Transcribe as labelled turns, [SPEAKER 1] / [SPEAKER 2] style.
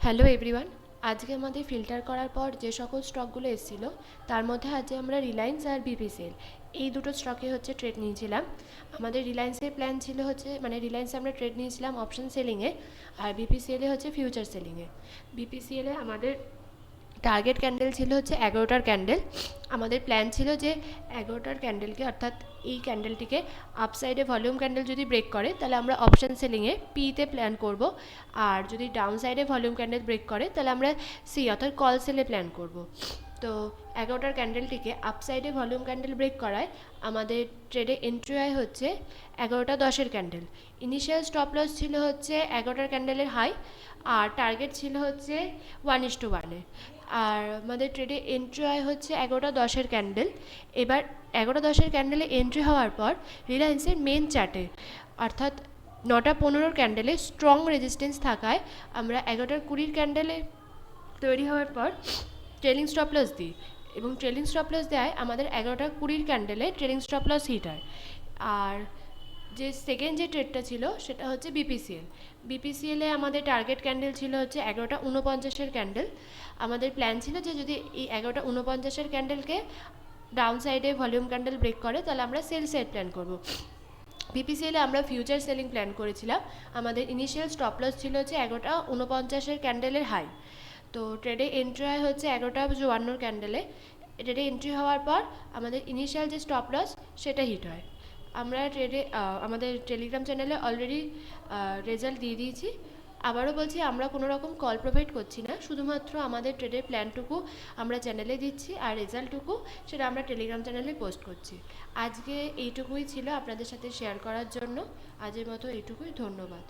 [SPEAKER 1] Hello everyone. আজকে আমাদের filter করার পর যে সকল স্টকগুলো এসেছিল তার মধ্যে আজকে আমরা রিলায়েন্স আর বিপিসিএল এই দুটো স্টকে হচ্ছে ট্রেড নিয়েছিলাম। আমাদের রিলায়েন্সের প্ল্যান ছিল হচ্ছে রিলায়েন্সে আমরা ট্রেড নিয়েছিলাম অপশন সেলিংয়ে, আর বিপিসিএলে হচ্ছে ফিউচার সেলিংয়ে। বিপিসিএলে আমাদের টার্গেট ক্যান্ডেল ছিল হচ্ছে 11টার ক্যান্ডেল। আমাদের প্ল্যান ছিল যে 11টার ক্যান্ডেলকে, অর্থাৎ এই ক্যান্ডেলটিকে আপসাইডে ভলিউম ক্যান্ডেল যদি ব্রেক করে তাহলে আমরা অপশান সেলিংয়ে পিতে প্ল্যান করব, আর যদি ডাউন সাইডে ভলিউম ক্যান্ডেল ব্রেক করে তাহলে আমরা সি অর্থাৎ কল সেলে প্ল্যান করব। তো 11টার ক্যান্ডেলটিকে আপসাইডে ভলিউম ক্যান্ডেল ব্রেক করায় আমাদের ট্রেডে এন্ট্রি হয় হচ্ছে 11টা 10-এর ক্যান্ডেল। ইনিশিয়াল স্টপ লস ছিল হচ্ছে 11টার ক্যান্ডেলের হাই, আর টার্গেট ছিল হচ্ছে 1:1-এ। আর আমাদের ট্রেডে এন্ট্রি হয় হচ্ছে 11টা 10-এর ক্যান্ডেল। এবার 11টা 10-এর ক্যান্ডেলে এন্ট্রি হওয়ার পর রিলায়েন্সের মেন চার্টে অর্থাৎ 9টা 15-এর ক্যান্ডেলে স্ট্রং রেজিস্ট্যান্স থাকায় আমরা 11টা 20-এর ক্যান্ডেলে তৈরি হওয়ার পর ট্রেলিং স্টপ লস দিই, এবং ট্রেলিং স্টপ লস দেয় আমাদের 11টা 20-এর ক্যান্ডেলে ট্রেলিং স্টপ লস হিট হয়। আর যে সেকেন্ড যে ট্রেডটা ছিল সেটা হচ্ছে বিপিসিএল। বিপিসিএলে আমাদের টার্গেট ক্যান্ডেল ছিল হচ্ছে 11টা 49-এর ক্যান্ডেল। আমাদের প্ল্যান ছিল যে যদি এই 11টা 49-এর ক্যান্ডেলকে ডাউন সাইডে ভলিউম ক্যান্ডেল ব্রেক করে তাহলে আমরা সেল সাইড প্ল্যান করব। বিপিসিএলে আমরা ফিউচার সেলিং প্ল্যান করেছিলাম। আমাদের ইনিশিয়াল স্টপ লস ছিল হচ্ছে 11টা 49-এর ক্যান্ডেলের হাই। তো ট্রেডে এন্ট্রি হয় হচ্ছে 11টা 52-এর ক্যান্ডেলে। ট্রেডে এন্ট্রি হওয়ার পর আমাদের ইনিশিয়াল যে স্টপ লস সেটা হিট হয়। আমরা ট্রেডে আমাদের টেলিগ্রাম চ্যানেলে অলরেডি রেজাল্ট দিয়ে দিয়েছি। আবারও বলছি, আমরা কোনো রকম কল প্রোভাইড করছি না, শুধুমাত্র আমাদের ট্রেডের প্ল্যানটুকু আমরা চ্যানেলে দিচ্ছি, আর রেজাল্টটুকু সেটা আমরা টেলিগ্রাম চ্যানেলে পোস্ট করছি। আজকে এইটুকুই ছিল আপনাদের সাথে শেয়ার করার জন্য। আজের মতো এইটুকুই, ধন্যবাদ।